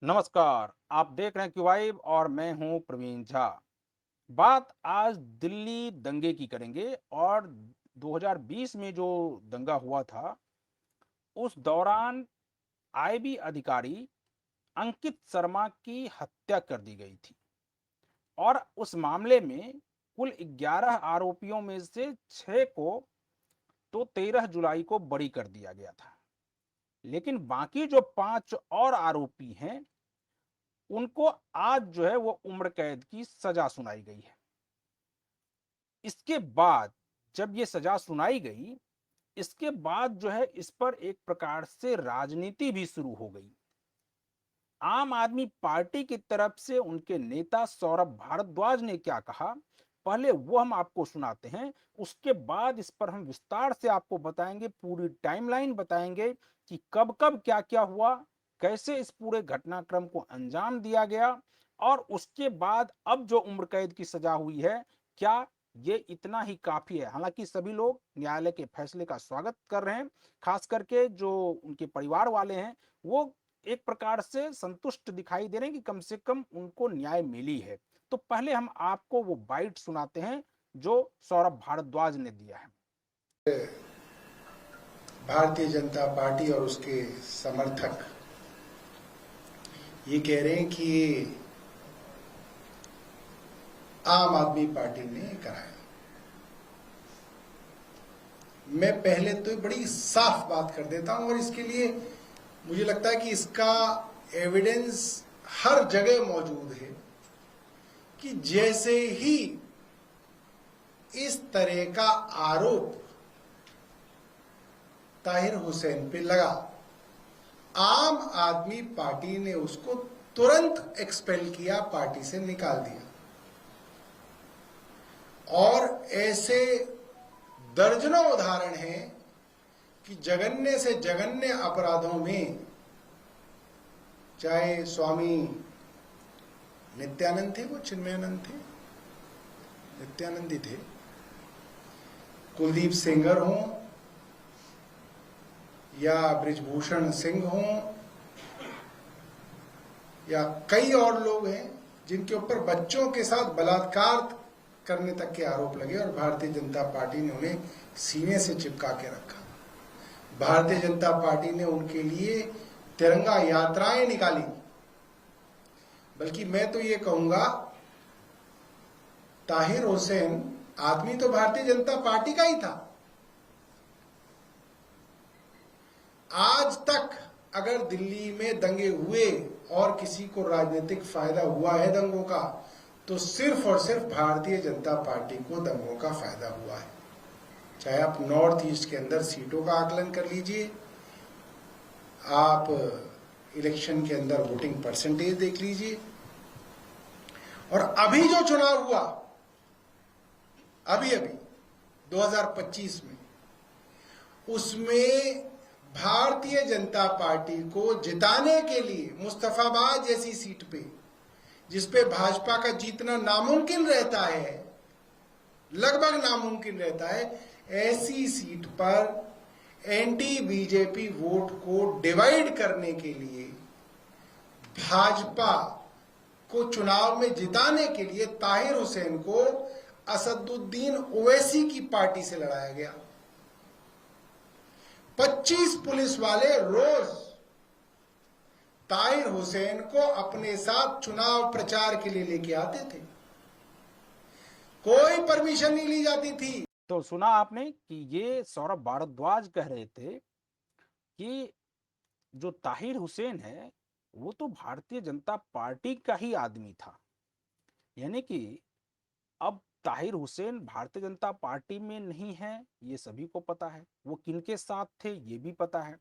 नमस्कार। आप देख रहे हैं क्यूवाइब और मैं हूं प्रवीण झा। बात आज दिल्ली दंगे की करेंगे और 2020 में जो दंगा हुआ था उस दौरान आईबी अधिकारी अंकित शर्मा की हत्या कर दी गई थी और उस मामले में कुल 11 आरोपियों में से 6 को तो 13 जुलाई को बरी कर दिया गया था, लेकिन बाकी जो 5 और आरोपी हैं उनको आज जो है वो उम्र कैद की सजा सुनाई गई है। इसके बाद जब ये सजा सुनाई गई, इसके बाद जो है इस पर एक प्रकार से राजनीति भी शुरू हो गई। आम आदमी पार्टी की तरफ से उनके नेता सौरभ भारद्वाज ने क्या कहा, पहले वो हम आपको सुनाते हैं। उसके बाद इस पर हम विस्तार से आपको बताएंगे, पूरी टाइमलाइन बताएंगे कि कब कब क्या क्या हुआ, कैसे इस पूरे घटनाक्रम को अंजाम दिया गया और उसके बाद अब जो उम्र कैद की सजा हुई है, क्या ये इतना ही काफी है। हालांकि सभी लोग न्यायालय के फैसले का स्वागत कर रहे हैं, खास करके जो उनके परिवार वाले हैं वो एक प्रकार से संतुष्ट दिखाई दे रहे हैं कि कम से कम उनको न्याय मिली है। तो पहले हम आपको वो बाइट सुनाते हैं जो सौरभ भारद्वाज ने दिया है। भारतीय जनता पार्टी और उसके समर्थक ये कह रहे हैं कि ये आम आदमी पार्टी ने कराया। मैं पहले तो बड़ी साफ बात कर देता हूं और इसके लिए मुझे लगता है कि इसका एविडेंस हर जगह मौजूद है कि जैसे ही इस तरह का आरोप ताहिर हुसैन पे लगा, आम आदमी पार्टी ने उसको तुरंत एक्सपेल किया, पार्टी से निकाल दिया। और ऐसे दर्जनों उदाहरण हैं कि जघन्य से जघन्य अपराधों में, चाहे स्वामी नित्यानंद थे, वो चिन्मयानंद थे, नित्यानंदी थे, कुलदीप सेंगर हों या ब्रिजभूषण सिंह हों या कई और लोग हैं जिनके ऊपर बच्चों के साथ बलात्कार करने तक के आरोप लगे और भारतीय जनता पार्टी ने उन्हें सीने से चिपका के रखा। भारतीय जनता पार्टी ने उनके लिए तिरंगा यात्राएं निकाली। बल्कि मैं तो ये कहूंगा, ताहिर हुसैन आदमी तो भारतीय जनता पार्टी का ही था। आज तक अगर दिल्ली में दंगे हुए और किसी को राजनीतिक फायदा हुआ है दंगों का, तो सिर्फ और सिर्फ भारतीय जनता पार्टी को दंगों का फायदा हुआ है। चाहे आप नॉर्थ ईस्ट के अंदर सीटों का आकलन कर लीजिए, आप इलेक्शन के अंदर वोटिंग परसेंटेज देख लीजिए, और अभी जो चुनाव हुआ अभी 2025 में, उसमें भारतीय जनता पार्टी को जिताने के लिए मुस्तफाबाद जैसी सीट पे, जिसपे भाजपा का जीतना नामुमकिन रहता है, लगभग नामुमकिन रहता है, ऐसी सीट पर एंटी बीजेपी वोट को डिवाइड करने के लिए, भाजपा को चुनाव में जिताने के लिए ताहिर हुसैन को असदुद्दीन ओवैसी की पार्टी से लड़ाया गया। 25 पुलिस वाले रोज ताहिर हुसैन को अपने साथ चुनाव प्रचार के लिए लेके आते थे, कोई परमिशन नहीं ली जाती थी। तो सुना आपने कि ये सौरभ भारद्वाज कह रहे थे कि जो ताहिर हुसैन है वो तो भारतीय जनता पार्टी का ही आदमी था। यानी कि अब ताहिर हुसैन भारतीय जनता पार्टी में नहीं है, ये सभी को पता है। वो किनके साथ थे ये भी पता है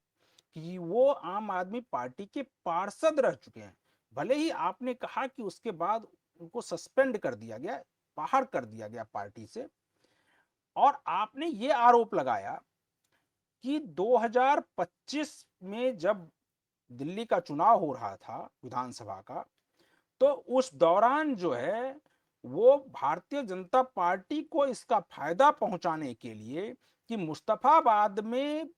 कि वो आम आदमी पार्टी के पार्षद रह चुके हैं। भले ही आपने कहा कि उसके बाद उनको सस्पेंड कर दिया गया, बाहर कर दिया गया पार्टी से, और आपने ये आरोप लगाया कि 2025 में जब दिल्ली का चुनाव हो रहा था विधानसभा का, तो उस दौरान जो है वो भारतीय जनता पार्टी को इसका फायदा पहुंचाने के लिए कि मुस्तफाबाद में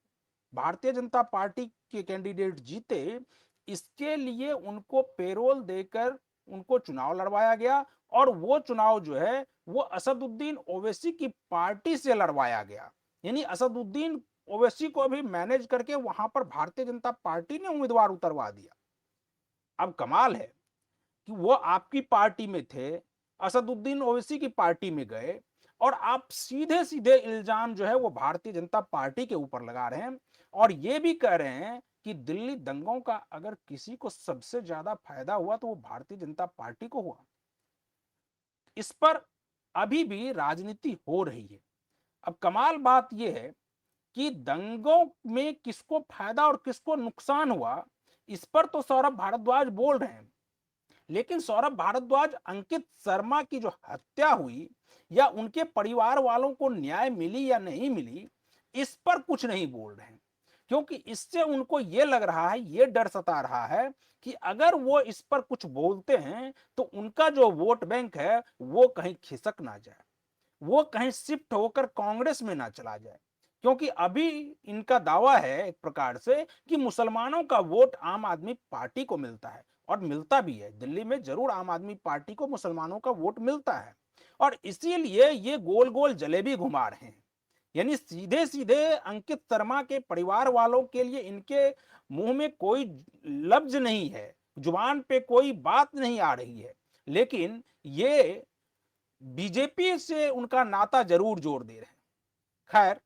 भारतीय जनता पार्टी के कैंडिडेट जीते, इसके लिए उनको पेरोल देकर उनको चुनाव लड़वाया गया और वो चुनाव जो है वो असदुद्दीन ओवैसी की पार्टी से लड़वाया गया। यानी असदुद्दीन ओवैसी को भी मैनेज करके वहां पर भारतीय जनता पार्टी ने उम्मीदवार उतरवा दिया। अब कमाल है कि वो आपकी पार्टी में थे, असदुद्दीन ओवैसी की पार्टी में गए और आप सीधे सीधे इल्जाम जो है वो भारतीय जनता पार्टी के ऊपर लगा रहे हैं और ये भी कह रहे हैं कि दिल्ली दंगों का अगर किसी को सबसे ज्यादा फायदा हुआ तो वो भारतीय जनता पार्टी को हुआ। इस पर अभी भी राजनीति हो रही है। अब कमाल बात यह है कि दंगों में किसको फायदा और किसको नुकसान हुआ, इस पर तो सौरभ भारद्वाज बोल रहे हैं, लेकिन सौरभ भारद्वाज अंकित शर्मा की जो हत्या हुई या उनके परिवार वालों को न्याय मिली या नहीं मिली, इस पर कुछ नहीं बोल रहे हैं, क्योंकि इससे उनको ये लग रहा है, ये डर सता रहा है कि अगर वो इस पर कुछ बोलते हैं तो उनका जो वोट बैंक है वो कहीं खिसक ना जाए, वो कहीं शिफ्ट होकर कांग्रेस में ना चला जाए। क्योंकि अभी इनका दावा है एक प्रकार से कि मुसलमानों का वोट आम आदमी पार्टी को मिलता है और मिलता भी है। दिल्ली में जरूर आम आदमी पार्टी को मुसलमानों का वोट मिलता है और इसीलिए ये गोल गोल जलेबी घुमा रहे हैं। यानी सीधे सीधे अंकित शर्मा के परिवार वालों के लिए इनके मुंह में कोई लफ्ज नहीं है, जुबान पे कोई बात नहीं आ रही है, लेकिन ये बीजेपी से उनका नाता जरूर जोड़ दे रहे हैं। खैर,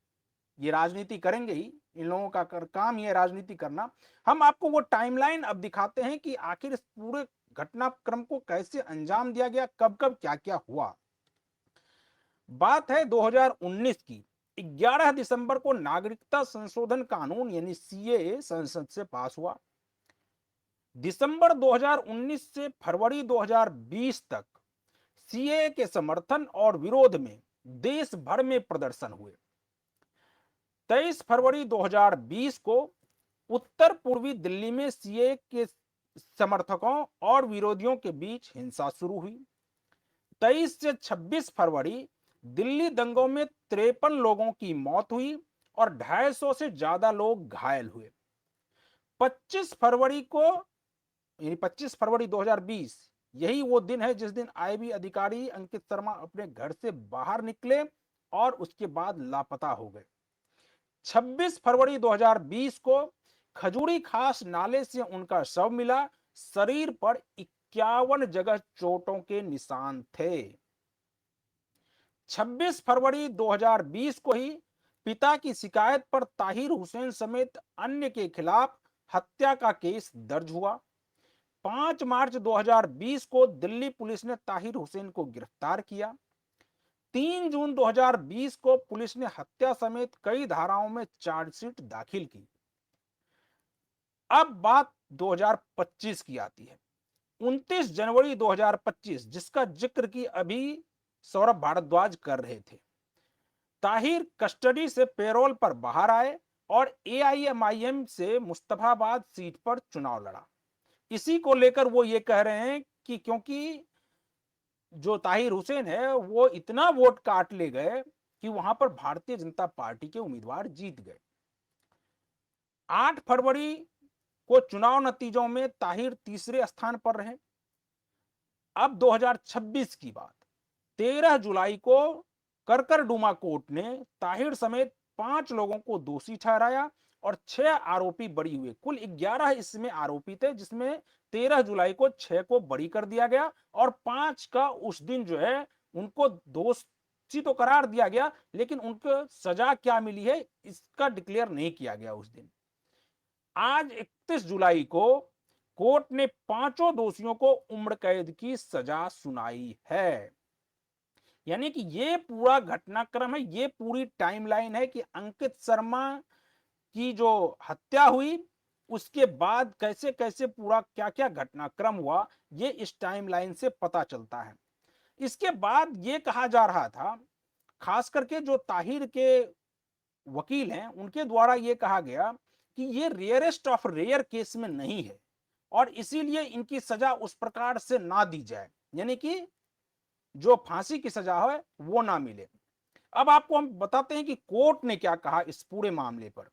ये राजनीति करेंगे ही, इन लोगों का काम ही है राजनीति करना। हम आपको वो टाइमलाइन अब दिखाते हैं कि आखिर इस पूरे घटनाक्रम को कैसे अंजाम दिया गया, कब कब क्या क्या हुआ। बात है 2019 की। 11 दिसंबर को नागरिकता संशोधन कानून यानी सीएए संसद से पास हुआ। दिसंबर 2019 से फरवरी 2020 तक सीएए के समर्थन और विरोध में देश भर में प्रदर्शन हुए। 23 फरवरी 2020 को उत्तर पूर्वी दिल्ली में सीएए के समर्थकों और विरोधियों के बीच हिंसा शुरू हुई। 23 से 26 फरवरी दिल्ली दंगों में 53 लोगों की मौत हुई और 250 से ज्यादा लोग घायल हुए। 25 फरवरी को यानी 25 फरवरी 2020 यही वो दिन है जिस दिन आईबी अधिकारी अंकित शर्मा अपने घर से बाहर निकले और उसके बाद लापता हो गए। 26 फरवरी 2020 को खजूरी खास नाले से उनका शव मिला। शरीर पर 51 जगह चोटों के निशान थे। 26 फरवरी 2020 को ही पिता की शिकायत पर ताहिर हुसैन समेत अन्य के खिलाफ हत्या का केस दर्ज हुआ। 5 मार्च 2020 को दिल्ली पुलिस ने ताहिर हुसैन को गिरफ्तार किया। 3 जून 2020 को पुलिस ने हत्या समेत कई धाराओं में चार्जशीट दाखिल की। अब बात 2025 की आती है। 29 जनवरी 2025, जिसका जिक्र की अभी सौरभ भारद्वाज कर रहे थे। ताहिर कस्टडी से पेरोल पर बाहर आए और एआईएमआईएम से मुस्तफाबाद सीट पर चुनाव लड़ा। इसी को लेकर वो ये कह रहे हैं कि क्योंकि जो ताहिर हुसैन है वो इतना वोट काट ले गए कि वहां पर भारतीय जनता पार्टी के उम्मीदवार जीत गए। 8 फरवरी को चुनाव नतीजों में ताहिर तीसरे स्थान पर रहे। अब 2026 की बात। 13 जुलाई को करकरडुमा कोर्ट ने ताहिर समेत 5 लोगों को दोषी ठहराया और 6 आरोपी बरी हुए। कुल 11 इसमें आरोपी थे, जिसमें 13 जुलाई को 6 को बरी कर दिया गया और 5 का उस दिन जो है उनको दोषी तो करार दिया गया, लेकिन उनको सजा क्या मिली है इसका डिक्लेयर नहीं किया गया उस दिन। आज 31 जुलाई को कोर्ट ने 5 दोषियों को उम्र कैद की सजा सुनाई है। यानी कि ये पूरा घटनाक्रम है, ये पूरी टाइमलाइन है कि अंकित शर्मा की जो हत्या हुई उसके बाद कैसे कैसे पूरा क्या क्या घटनाक्रम हुआ, ये इस टाइमलाइन से पता चलता है। इसके बाद ये कहा जा रहा था, खास करके जो ताहिर के वकील हैं उनके द्वारा ये कहा गया कि ये रेयरेस्ट ऑफ रेयर केस में नहीं है और इसीलिए इनकी सजा उस प्रकार से ना दी जाए, यानी कि जो फांसी की सजा है वो ना मिले। अब आपको हम बताते हैं कि कोर्ट ने क्या कहा इस पूरे मामले पर।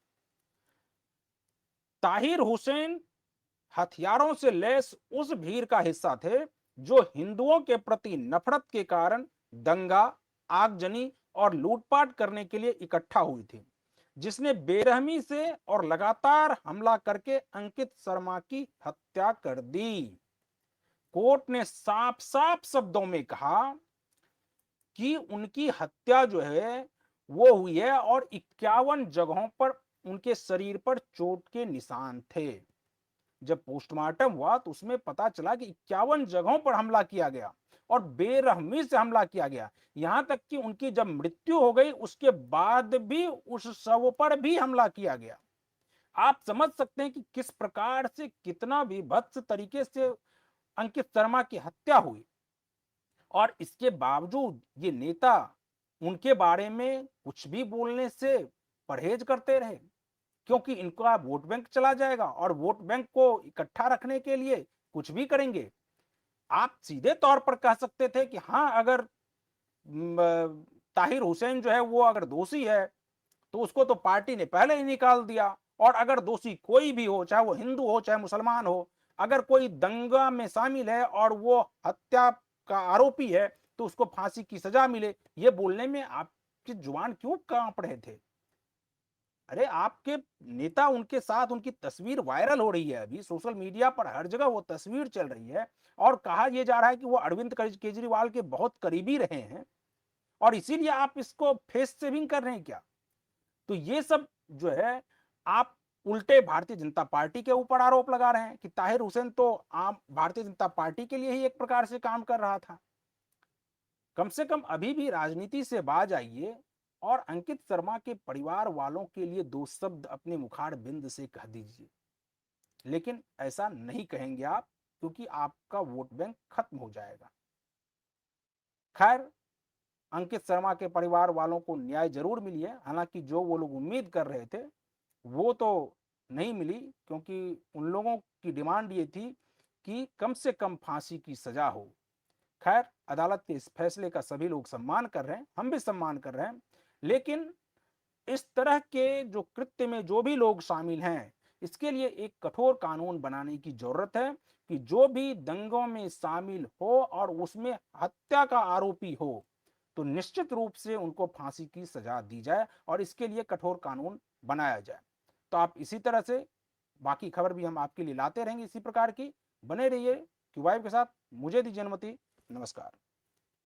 ताहिर हुसैन हथियारों से लैस उस भीड़ का हिस्सा थे जो हिंदुओं के प्रति नफरत के कारण दंगा, आगजनी और लूटपाट करने के लिए इकट्ठा हुई थी, जिसने बेरहमी से और लगातार हमला करके अंकित शर्मा की हत्या कर दी। कोर्ट ने साफ साफ शब्दों में कहा कि उनकी हत्या जो है वो हुई है और 51 जगहों पर उनके शरीर पर चोट के निशान थे। जब पोस्टमार्टम हुआ तो उसमें पता चला कि 51 जगहों पर हमला किया गया और बेरहमी से हमला किया गया। यहां तक कि उनकी जब मृत्यु हो गई उसके बाद भी उस शव पर भी हमला किया गया। आप समझ सकते हैं कि किस प्रकार से, कितना विभत्स तरीके से अंकित शर्मा की हत्या हुई। और इसके बावजूद ये नेता उनके बारे में कुछ भी बोलने से परहेज करते रहे, क्योंकि इनका वोट बैंक चला जाएगा और वोट बैंक को इकट्ठा रखने के लिए कुछ भी करेंगे। आप सीधे तौर पर कह सकते थे कि हाँ, अगर ताहिर हुसैन जो है वो अगर दोषी है तो उसको तो पार्टी ने पहले ही निकाल दिया, और अगर दोषी कोई भी हो, चाहे वो हिंदू हो चाहे मुसलमान हो, अगर कोई दंगा में शामिल है और वो हत्या का आरोपी है तो उसको फांसी की सजा मिले। ये बोलने में आपकी जुबान क्यों कांप रहे थे? अरे आपके नेता, उनके साथ उनकी तस्वीर वायरल हो रही है, अभी सोशल मीडिया पर हर जगह वो तस्वीर चल रही है और कहा यह जा रहा है कि वो अरविंद केजरीवाल के बहुत करीबी रहे हैं, और इसीलिए आप इसको फेस सेविंग कर रहे हैं क्या? तो ये सब जो है, आप उल्टे भारतीय जनता पार्टी के ऊपर आरोप लगा रहे हैं कि ताहिर हुसैन तो आम भारतीय जनता पार्टी के लिए ही एक प्रकार से काम कर रहा था। कम से कम अभी भी राजनीति से बाज आइए और अंकित शर्मा के परिवार वालों के लिए दो शब्द अपने मुखार बिंद से कह दीजिए। लेकिन ऐसा नहीं कहेंगे आप, क्योंकि आपका वोट बैंक खत्म हो जाएगा। खैर, अंकित शर्मा के परिवार वालों को न्याय जरूर मिली है, हालांकि जो वो लोग उम्मीद कर रहे थे वो तो नहीं मिली, क्योंकि उन लोगों की डिमांड ये थी कि कम से कम फांसी की सजा हो। खैर, अदालत के इस फैसले का सभी लोग सम्मान कर रहे हैं, हम भी सम्मान कर रहे हैं। लेकिन इस तरह के जो कृत्य में जो भी लोग शामिल हैं, इसके लिए एक कठोर कानून बनाने की जरूरत है कि जो भी दंगों में शामिल हो और उसमें हत्या का आरोपी हो तो निश्चित रूप से उनको फांसी की सजा दी जाए और इसके लिए कठोर कानून बनाया जाए। तो आप इसी तरह से बाकी खबर भी हम आपके लिए लाते रहेंगे इसी प्रकार की। बने रहिए क्यूवाइब के साथ। मुझे दीजिए अनुमति। नमस्कार।